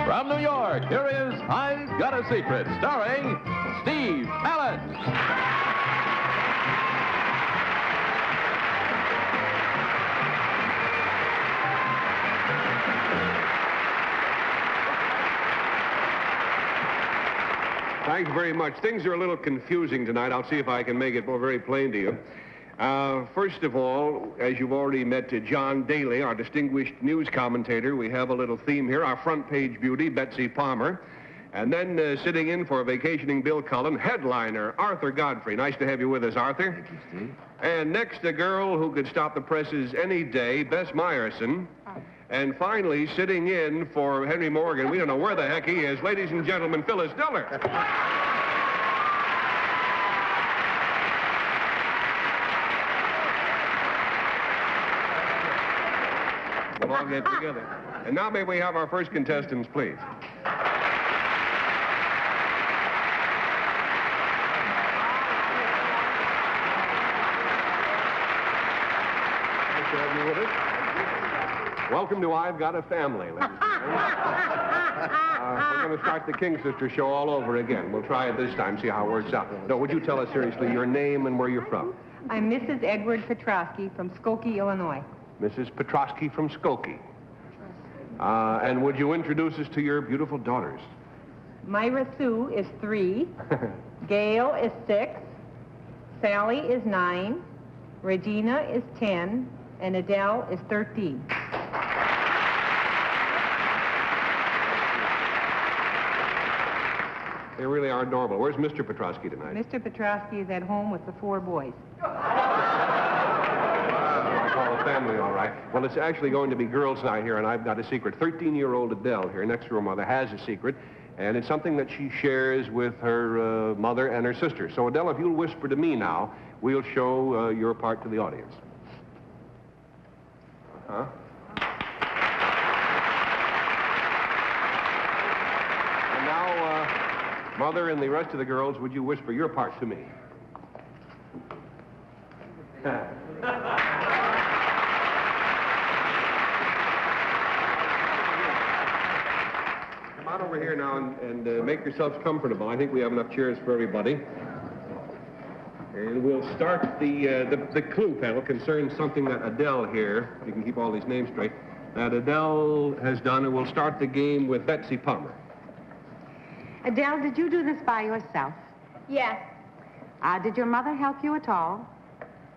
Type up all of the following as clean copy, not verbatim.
From New York, here is I've Got a Secret, starring Steve Allen. Thanks very much. Things are a little confusing tonight. I'll see if I can make it more very plain to you. First of all, as you've already met John Daly, our distinguished news commentator, we have a little theme here. Our front page beauty, Betsy Palmer. And then sitting in for vacationing Bill Cullen, headliner Arthur Godfrey. Nice to have you with us, Arthur. Thank you, Steve. And next, a girl who could stop the presses any day, Bess Meyerson. And finally, sitting in for Henry Morgan, we don't know where the heck he is, ladies and gentlemen, Phyllis Diller. We'll all get together. And now may we have our first contestants, please. Nice to have you with us. Welcome to I've Got a Family, ladies and gentlemen. We're going to start the King Sister show all over again. We'll try it this time, see how it works out. No, would you tell us seriously your name and where you're from? I'm Mrs. Edward Petrosky from Skokie, Illinois. Mrs. Petrosky from Skokie. And would you introduce us to your beautiful daughters? Myra Sue is 3. Gail is 6. Sally is 9. Regina is 10. And Adele is 13. They really are adorable. Where's Mr. Petrosky tonight? Mr. Petrosky is at home with the 4 boys. I call a family, all right. Well, it's actually going to be girls' night here, and I've got a secret. 13-year-old Adele here next to her mother has a secret, and it's something that she shares with her mother and her sister. So, Adele, if you'll whisper to me now, we'll show your part to the audience. Huh? And now, Mother and the rest of the girls, would you whisper your part to me? Come on over here now and make yourselves comfortable. I think we have enough chairs for everybody. And we'll start the clue panel concerns something that Adele here, you can keep all these names straight, that Adele has done, and we'll start the game with Betsy Palmer. Adele, did you do this by yourself? Yes, Did your mother help you at all?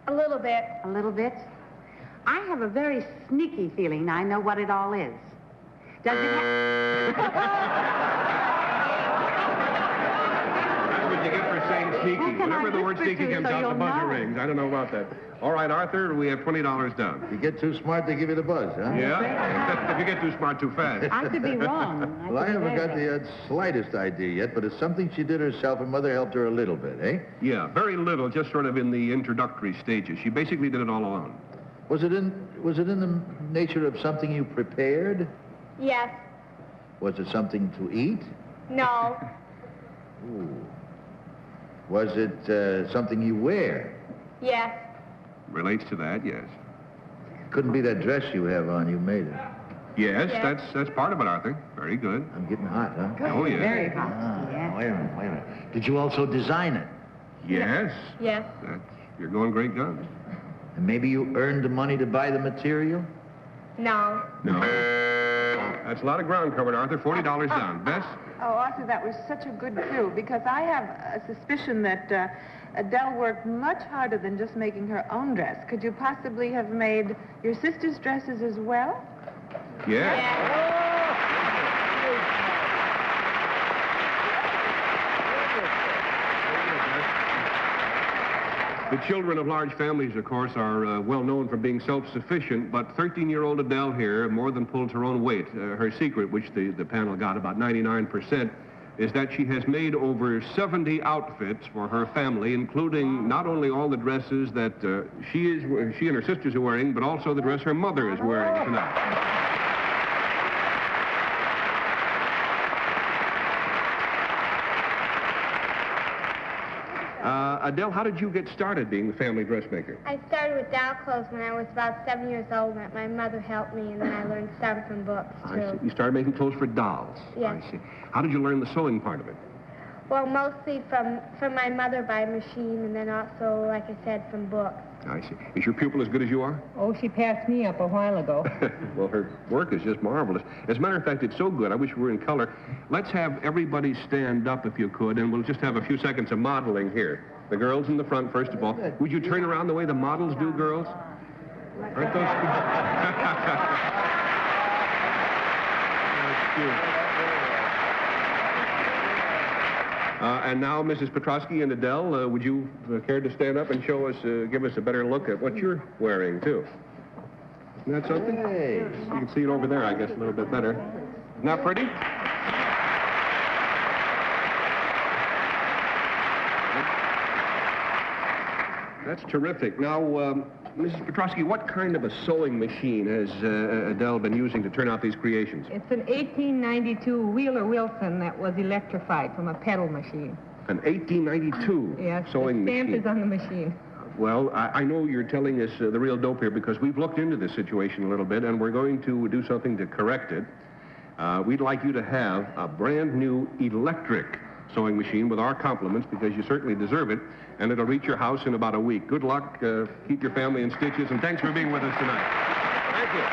a little bit. A little bit? I have a very sneaky feeling I know what it all is. Does it have... That's what you get for saying sneaky. Well, can I Whenever the word whisper sneaky to you comes so out, the you'll buzzer know? rings. I don't know about that. All right, Arthur, we have $20 down. You get too smart, they give you the buzz, huh? Yeah? If you get too smart too fast. I could be wrong. Well, I could be haven't got very the slightest idea yet, but it's something she did herself, and Mother helped her a little bit, eh? Yeah, very little, just sort of in the introductory stages. She basically did it all alone. Was it in the nature of something you prepared? Yes. Was it something to eat? No. Ooh. Was it something you wear? Yes. Relates to that, yes. Couldn't be that dress you have on. You made it. Yes, Yes. that's part of it, Arthur. Very good. I'm getting hot, huh? Oh, yeah. very hot. Ah, wait a minute. Did you also design it? Yes. Yes. You're going great guns. And maybe you earned the money to buy the material? No. No. That's a lot of ground covered, Arthur. $40 down. Bess? Oh, Arthur, that was such a good clue, because I have a suspicion that Adele worked much harder than just making her own dress. Could you possibly have made your sister's dresses as well? Yes. The children of large families, of course, are well known for being self-sufficient, but 13-year-old Adele here more than pulled her own weight. Her secret, which the panel got about 99%, is that she has made over 70 outfits for her family, including not only all the dresses that she and her sisters are wearing, but also the dress her mother is wearing tonight. Adele, how did you get started being the family dressmaker? I started with doll clothes when I was about 7 years old. My mother helped me, and then I learned some from books, too. I see. You started making clothes for dolls. Yes. I see. How did you learn the sewing part of it? Well, mostly from my mother by machine, and then also, like I said, from books. I see. Is your pupil as good as you are? Oh, she passed me up a while ago. Well, her work is just marvelous. As a matter of fact, it's so good, I wish we were in color. Let's have everybody stand up if you could, and we'll just have a few seconds of modeling here. The girls in the front, first of all. Would you turn around the way the models do, girls? Aren't those... That's cute. And now, Mrs. Petrosky and Adele, would you care to stand up and show us, give us a better look at what you're wearing, too? Isn't that something? Hey. You can see it over there, I guess, a little bit better. Isn't that pretty? That's terrific. Now, Mrs. Petrosky, what kind of a sewing machine has Adele been using to turn out these creations? It's an 1892 Wheeler Wilson that was electrified from a pedal machine. An 1892 Yes, sewing the stamp machine. is on the machine. Well, I know you're telling us the real dope here because we've looked into this situation a little bit, and we're going to do something to correct it. We'd like you to have a brand new electric sewing machine with our compliments because you certainly deserve it, and it'll reach your house in about a week. Good luck. Keep your family in stitches, and thanks for being with us tonight. Thank you.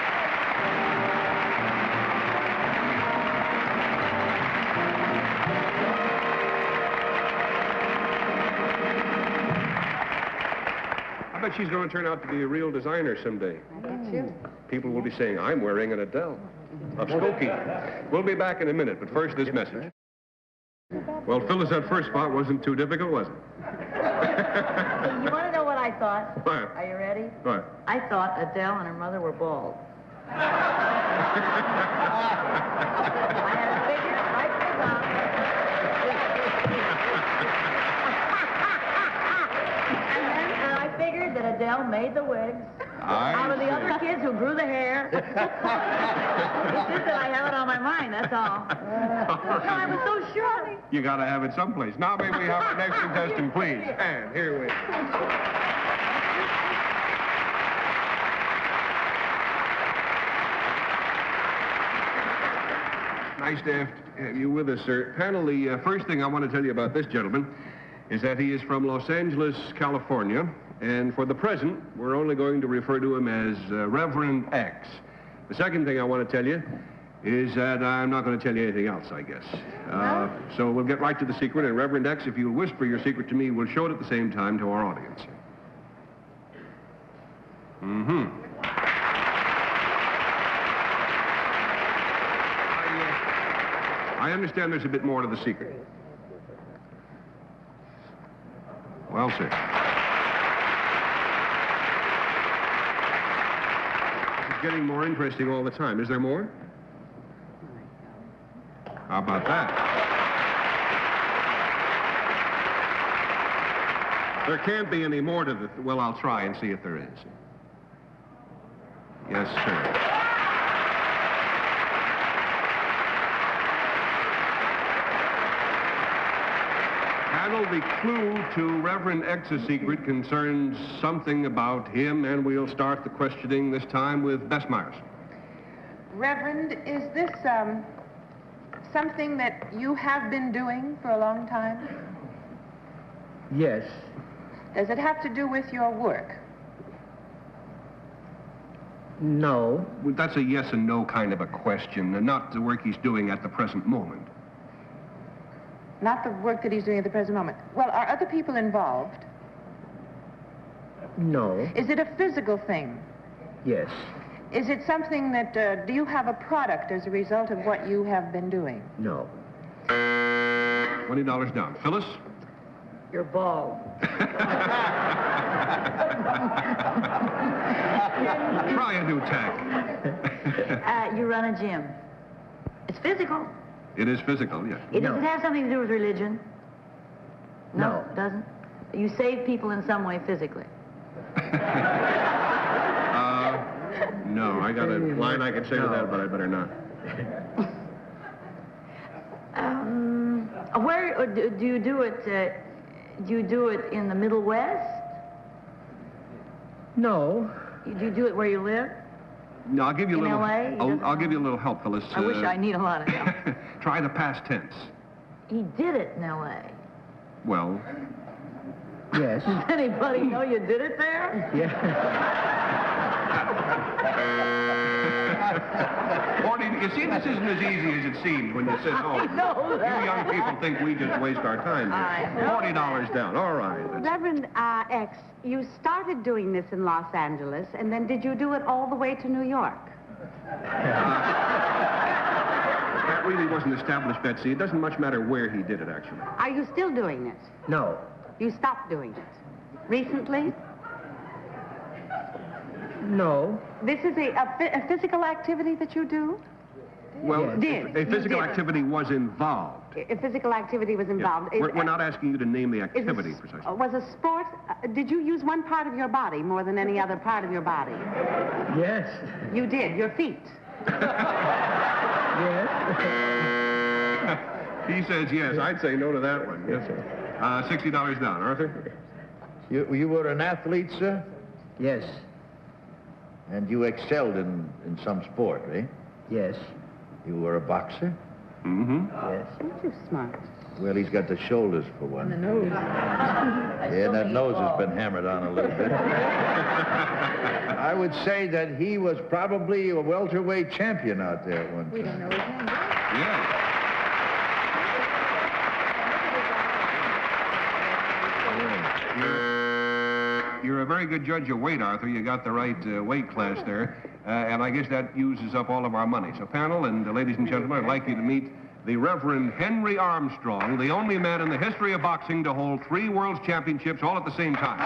I bet she's going to turn out to be a real designer someday. I bet you. People will be saying, I'm wearing an Adele of Skokie. We'll be back in a minute, but first this message. Well, Phyllis, that first spot wasn't too difficult, was it? You want to know what I thought? What? Are you ready? What? I thought Adele and her mother were bald. I had a figure right and I figured that Adele made the wigs out of the other kids who grew the hair. It's just that I have it on my mind, that's all. No, I was so sure. You got to have it someplace. Now may we have our next contestant, please. And here we Nice to have you with us, sir. Panel, the first thing I want to tell you about this gentleman is that he is from Los Angeles, California, and for the present, we're only going to refer to him as Reverend X. The second thing I want to tell you is that I'm not going to tell you anything else, I guess. So we'll get right to the secret, and Reverend X, if you'll whisper your secret to me, we'll show it at the same time to our audience. Mm-hmm. I understand there's a bit more to the secret. Well, sir. This is getting more interesting all the time. Is there more? How about that? There can't be any more to the... Well, I'll try and see if there is. Yes, sir. Panel, the clue to Reverend X's secret concerns something about him, and we'll start the questioning this time with Bess Myers. Reverend, is this something that you have been doing for a long time? Yes. Does it have to do with your work? No. Well, that's a yes and no kind of a question, and not the work he's doing at the present moment. Not the work that he's doing at the present moment. Well, are other people involved? No. Is it a physical thing? Yes. Is it something that, do you have a product as a result of what you have been doing? No. $20 down. Phyllis? You're bald. Try a new tack. You run a gym. It's physical. It is physical, yes. Does it have something to do with religion? No. It doesn't? You save people in some way physically. No, I got a line I could say to that, but I better not. Where do you do it Do you do it in the Middle West? No. Do you do it where you live? No, I'll give you a In little. LA? I'll give you a little help, Phyllis. I wish I need a lot of help. Try the past tense. He did it in L.A. Well, Yes. Does anybody know you did it there? Yeah. 40, you see, this isn't as easy as it seems when you sit home. I know that. You young people think we just waste our time here. I know $40 down. All right. Reverend X, you started doing this in Los Angeles, and then did you do it all the way to New York? That really wasn't established, Betsy. It doesn't much matter where he did it, actually. Are you still doing it? No. You stopped doing it. Recently? No. This is a physical activity that you do? Well, Yes. a You physical did. activity was involved. A physical activity was Yeah. involved. We're not asking you to name the Is a activity s- precisely. Was a sport, did you use one part of your body more than any other part of your body? Yes. You did, your feet. Yes. He says yes. I'd say no to that one. Yes, sir. $60 down. Arthur? You were an athlete, sir? Yes. And you excelled in some sport, eh? Yes. You were a boxer? Mm-hmm. Yes. Aren't you smart? Well, he's got the shoulders for one. The nose. Yeah, and that nose has been hammered on a little bit. I would say that he was probably a welterweight champion out there at one time. We don't know his name. Yeah. You're a very good judge of weight, Arthur. You got the right weight class there. And I guess that uses up all of our money. So, panel and ladies and gentlemen, I'd like you to meet the Reverend Henry Armstrong, the only man in the history of boxing to hold 3 world championships all at the same time.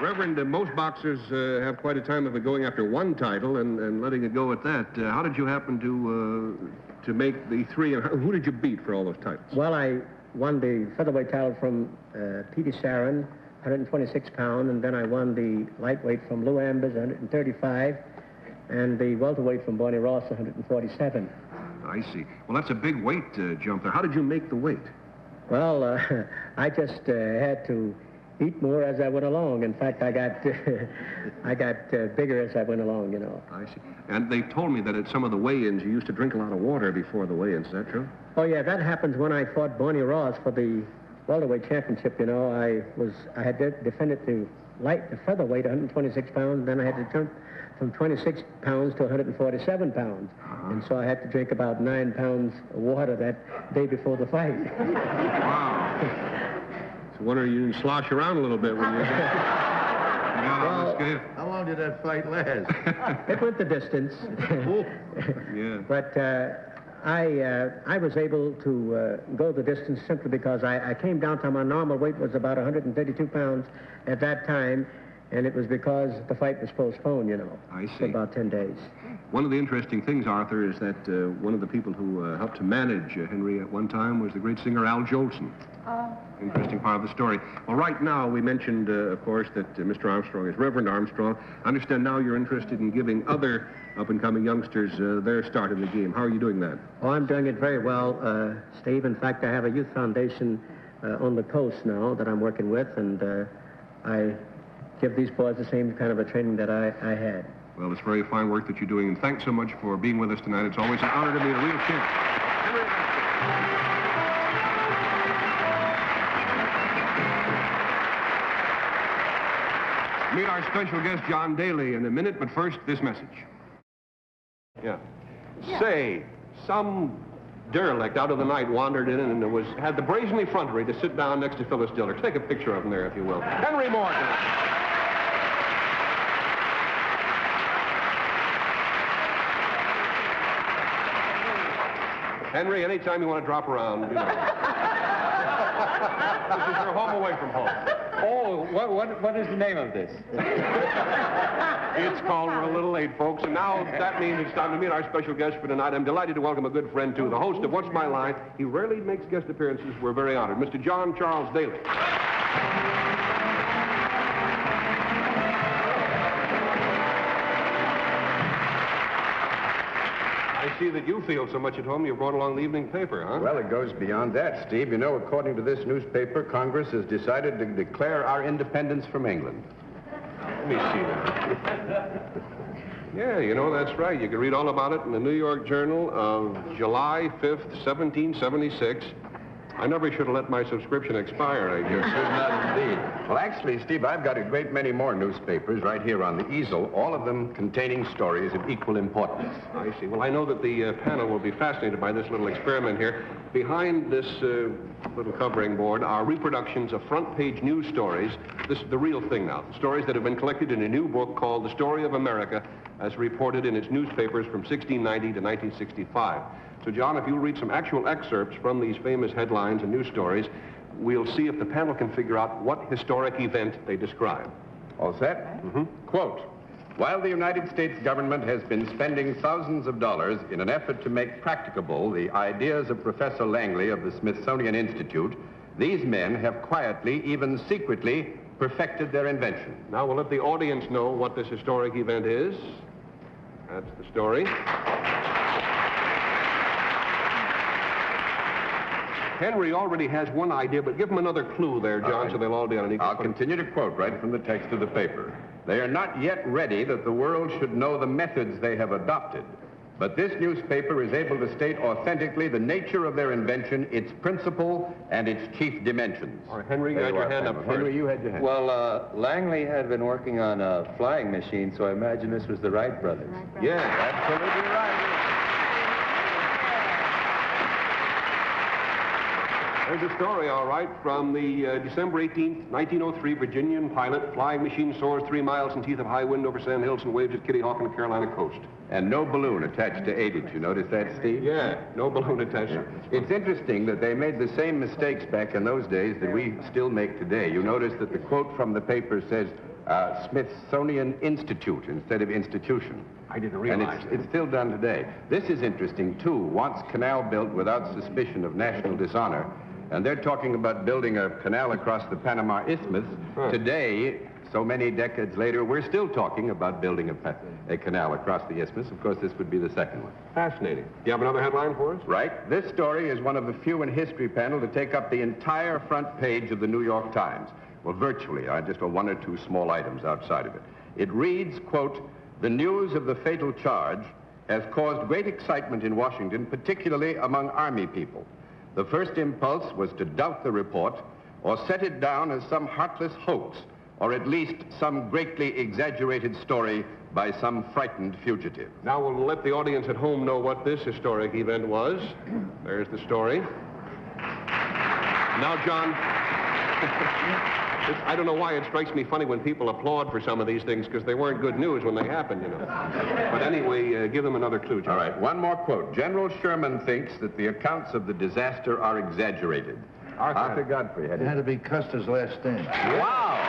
Reverend, most boxers have quite a time of it going after one title and letting it go at that. How did you happen to make the 3? And who did you beat for all those titles? Well, I won the featherweight title from Peter Sharon, 126 pound, and then I won the lightweight from Lou Ambers, 135, and the welterweight from Barney Ross, 147. I see. Well, that's a big weight jump there. How did you make the weight? Well, I just had to eat more as I went along. In fact, I got bigger as I went along, you know. I see. And they told me that at some of the weigh-ins, you used to drink a lot of water before the weigh-ins. Is that true? Oh, yeah, that happens when I fought Barney Ross for the welterweight championship, you know. I had defended the featherweight, 126 pounds, then I had to jump from 26 pounds to 147 pounds. And so I had to drink about 9 pounds of water that day before the fight. Wow. So wonder you didn't slosh around a little bit when you got on the scale. How long did that fight last? It went the distance. Yeah. But I was able to go the distance simply because I came down to my normal weight was about 132 pounds at that time, and it was because the fight was postponed, you know. I see. For about 10 days. One of the interesting things, Arthur, is that one of the people who helped to manage Henry at one time was the great singer Al Jolson. Interesting part of the story. Well, right now, we mentioned, of course, that Mr. Armstrong is Reverend Armstrong. I understand now you're interested in giving other up-and-coming youngsters their start in the game. How are you doing that? Oh, I'm doing it very well, Steve. In fact, I have a youth foundation on the coast now that I'm working with, and I give these boys the same kind of a training that I had. Well, it's very fine work that you're doing, and thanks so much for being with us tonight. It's always an honor to meet a real champ. Meet our special guest, John Daly, in a minute, but first, this message. Yeah. Say, some derelict out of the night wandered in and had the brazen effrontery to sit down next to Phyllis Diller. Take a picture of him there, if you will. Henry Morgan. Henry, anytime you want to drop around, you know. This is your home away from home. Oh, what is the name of this? It's called We're a Little Late, folks, and now that means it's time to meet our special guest for tonight. I'm delighted to welcome a good friend, too, the host of What's My Line. He rarely makes guest appearances. We're very honored. Mr. John Charles Daly. I see that you feel so much at home you brought along the evening paper, huh? Well, it goes beyond that, Steve. You know, according to this newspaper, Congress has decided to declare our independence from England. Let me see that. Yeah, you know, that's right. You can read all about it in the New York Journal of July 5th, 1776. I never should have let my subscription expire, I guess. Should not indeed. Well, actually, Steve, I've got a great many more newspapers right here on the easel, all of them containing stories of equal importance. I see. Well, I know that the panel will be fascinated by this little experiment here. Behind this little covering board are reproductions of front-page news stories. This is the real thing now. Stories that have been collected in a new book called The Story of America, as reported in its newspapers from 1690 to 1965. So, John, if you'll read some actual excerpts from these famous headlines and news stories, we'll see if the panel can figure out what historic event they describe. All set? Mm-hmm. Quote, while the United States government has been spending thousands of dollars in an effort to make practicable the ideas of Professor Langley of the Smithsonian Institute, these men have quietly, even secretly, perfected their invention. Now we'll let the audience know what this historic event is. That's the story. Henry already has one idea, but give him another clue there, John, so they'll all be on an equal I'll continue to quote right from the text of the paper. They are not yet ready that the world should know the methods they have adopted. But this newspaper is able to state authentically the nature of their invention, its principle, and its chief dimensions. All right, Henry, you had your hand up first. Henry, you had your hand. Well, Langley had been working on a flying machine, so I imagine this was the Wright brothers. Yes, absolutely right. There's a story, all right, from the December 18th, 1903 Virginian pilot. Flying machine soars 3 miles in teeth of high wind over sand hills and waves at Kitty Hawk on the Carolina coast. And no balloon attached to aid it. You notice that, Steve? Yeah, no balloon attached. Yeah. It's interesting that they made the same mistakes back in those days that we still make today. You notice that the quote from the paper says Smithsonian Institute instead of institution. I didn't realize And it's still done today. This is interesting, too. Wants canal built without suspicion of national dishonor. And they're talking about building a canal across the Panama Isthmus. Huh. Today, so many decades later, we're still talking about building a canal across the isthmus. Of course, this would be the second one. Fascinating. Do you have another headline for us? Right. This story is one of the few in History Panel to take up the entire front page of the New York Times. Well, virtually. Just one or two small items outside of it. It reads, quote, the news of the fatal charge has caused great excitement in Washington, particularly among Army people. The first impulse was to doubt the report or set it down as some heartless hoax, or at least some greatly exaggerated story by some frightened fugitive. Now we'll let the audience at home know what this historic event was. There's the story. Now, John, I don't know why it strikes me funny when people applaud for some of these things, because they weren't good news when they happened, you know. But anyway, give them another clue, John. All right, one more quote. General Sherman thinks that the accounts of the disaster are exaggerated. Arthur Godfrey It had to be Custer's last stand. Wow!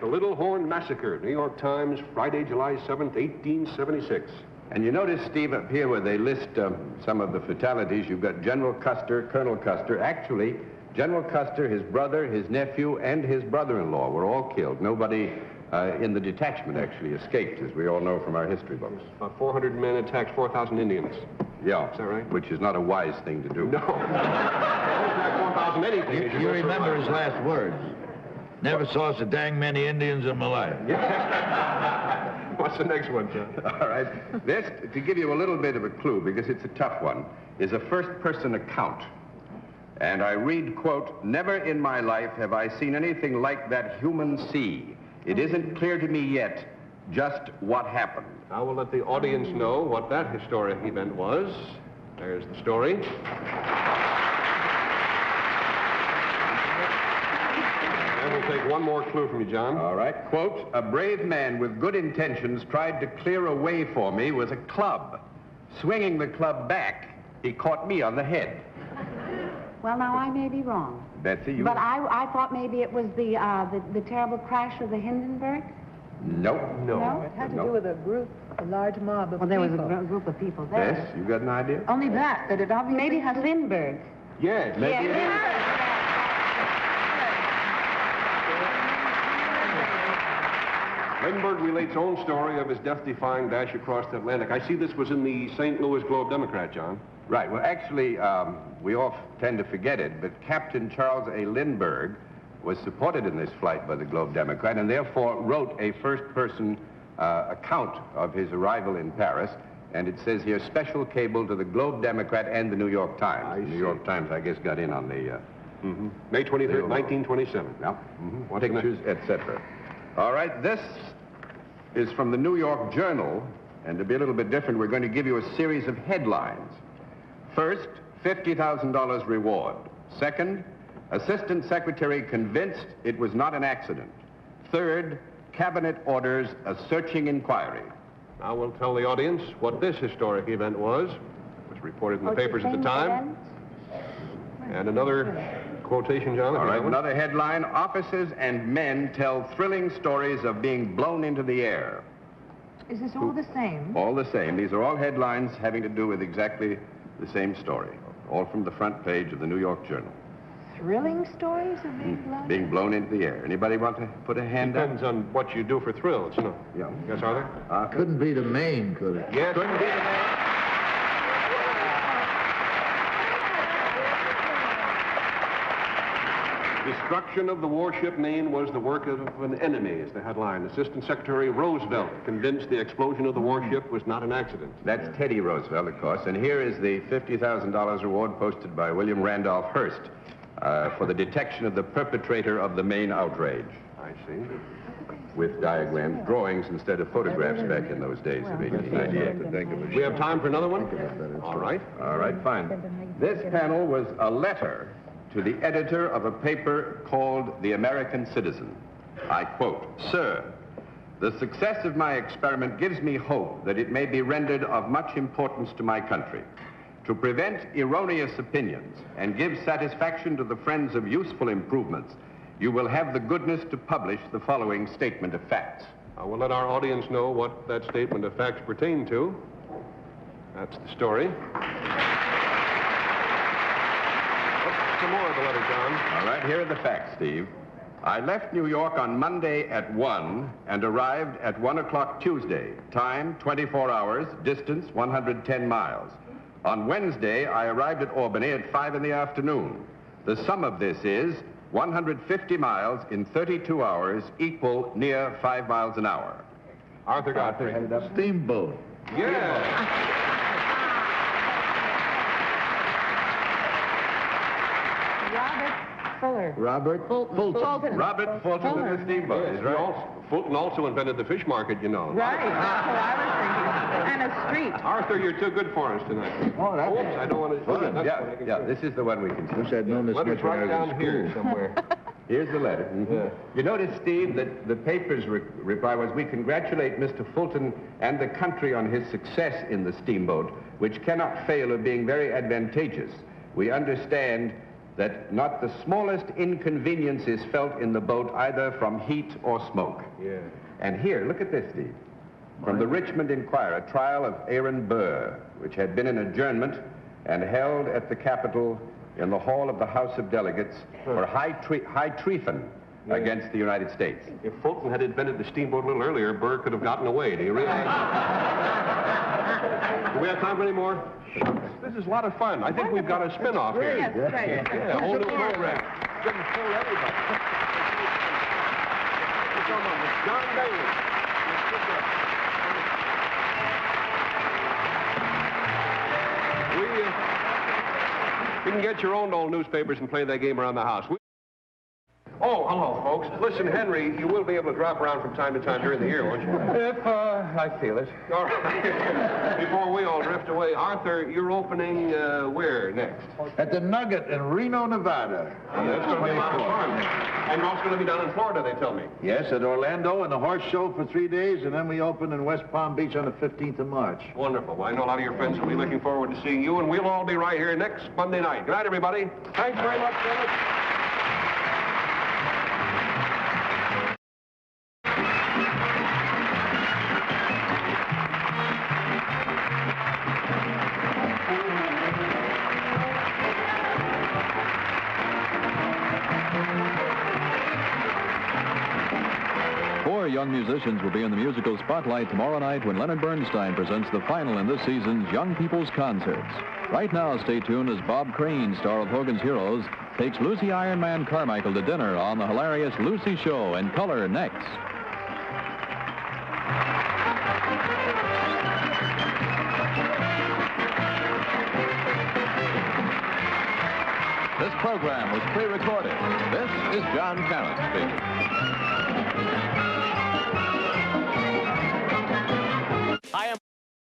The Little Horn Massacre, New York Times, Friday, July 7th, 1876. And you notice, Steve, up here where they list some of the fatalities, you've got General Custer, Colonel Custer. Actually, General Custer, his brother, his nephew, and his brother-in-law were all killed. Nobody in the detachment actually escaped, as we all know from our history books. About 400 men attacked 4,000 Indians. Yeah. Is that right? Which is not a wise thing to do. No. 4,000 anything. You remember his last words. Never saw so dang many Indians in my life. What's the next one, John? All right. This, to give you a little bit of a clue, because it's a tough one, is a first-person account. And I read, quote, never in my life have I seen anything like that human sea. It isn't clear to me yet just what happened. Now we'll let the audience know what that historic event was. There's the story. And we'll take one more clue from you, John. All right. Quote, a brave man with good intentions tried to clear a way for me with a club. Swinging the club back, he caught me on the head. Well, now, I may be wrong. Betsy, you... But I thought maybe it was the terrible crash of the Hindenburg? Nope. No? It had to do with a group, a large mob of Well, there was people. a group of people there. Yes, you got an idea? Only that it obviously Maybe has... Lindbergh. Yes. Maybe it is. Lindbergh relates own story of his death-defying dash across the Atlantic. I see this was in the St. Louis Globe-Democrat, John. Right. Well, actually, we all tend to forget it, but Captain Charles A. Lindbergh was supported in this flight by the Globe-Democrat and therefore wrote a first-person account of his arrival in Paris. And it says here, special cable to the Globe-Democrat and the New York Times. The New York Times, I guess, got in on the... May 23rd, 1927. Yeah. Pictures, etc. All right, this is from the New York Journal, and to be a little bit different, we're going to give you a series of headlines. First, $50,000 reward. Second, Assistant Secretary convinced it was not an accident. Third, Cabinet orders a searching inquiry. Now we'll tell the audience what this historic event was. It was reported in the papers at the time. And another quotation, John. All right, another headline. Officers and men tell thrilling stories of being blown into the air. Is this all the same? All the same. These are all headlines having to do with exactly the same story. All from the front page of the New York Journal. Thrilling stories of being blown into the air. Anybody want to put a hand up? Depends on what you do for thrills, you know. Yeah. Yes, Arthur? Couldn't be the Maine, could it? Yes. Couldn't be the Maine. Destruction of the warship Maine was the work of an enemy, is the headline. Assistant Secretary Roosevelt convinced the explosion of the warship was not an accident. That's Teddy Roosevelt, of course. And here is the $50,000 reward posted by William Randolph Hearst for the detection of the perpetrator of the Maine outrage. I see. With diagrams, drawings instead of photographs back in those days of 1898. We have time for another one? All right. All right, fine. This panel was a letter to the editor of a paper called The American Citizen. I quote, "Sir, the success of my experiment gives me hope that it may be rendered of much importance to my country. To prevent erroneous opinions and give satisfaction to the friends of useful improvements, you will have the goodness to publish the following statement of facts." I will let our audience know what that statement of facts pertain to. That's the story. Some more of the letter, John. All right, here are the facts, Steve. I left New York on Monday at 1 and arrived at 1 o'clock Tuesday. Time, 24 hours. Distance, 110 miles. On Wednesday, I arrived at Albany at 5 in the afternoon. The sum of this is 150 miles in 32 hours, equal near 5 miles an hour. Arthur Godfrey. Steamboat. Yeah. Robert Fulton. Robert Fulton of the steamboat is right. Fulton also invented the fish market, you know. Right, that's what I was thinking. And a street. Arthur, you're too good for us tonight. Oh, that's Oops, I don't want to... Yeah, this is the one we can see. Wish I'd known this much Letter's when I right was in down here school. somewhere. Here's the letter. Yeah. You notice, Steve, that the paper's reply was, "We congratulate Mr. Fulton and the country on his success in the steamboat, which cannot fail of being very advantageous. We understand that not the smallest inconvenience is felt in the boat, either from heat or smoke." Yeah. And here, look at this, Steve. From the Richmond Enquirer, trial of Aaron Burr, which had been in adjournment and held at the Capitol in the hall of the House of Delegates for high treason against the United States. If Fulton had invented the steamboat a little earlier, Burr could have gotten away. Do you realize? Do we have time for any more? This is a lot of fun. I think we've got a spin-off here. Yes, right. Yeah, a whole new program. Didn't fool everybody. John Daly. You can get your own old newspapers and play that game around the house. Oh, hello, folks. Listen, Henry, you will be able to drop around from time to time during the year, won't you? If I feel it. All right. Before we all drift away, Arthur, you're opening where next? At the Nugget in Reno, Nevada. That's going to be a lot of fun. And you're also going to be down in Florida, they tell me. Yes, at Orlando and the horse show for 3 days, and then we open in West Palm Beach on the 15th of March. Wonderful. Well, I know a lot of your friends will be looking forward to seeing you, and we'll all be right here next Monday night. Good night, everybody. Thanks very much, Dennis. young musicians will be in the musical spotlight tomorrow night when Leonard Bernstein presents the final in this season's Young People's Concerts. Right now, stay tuned as Bob Crane, star of Hogan's Heroes, takes Lucy Iron Man Carmichael to dinner on the hilarious Lucy Show in color next. This program was pre-recorded. This is John Callan speaking. I am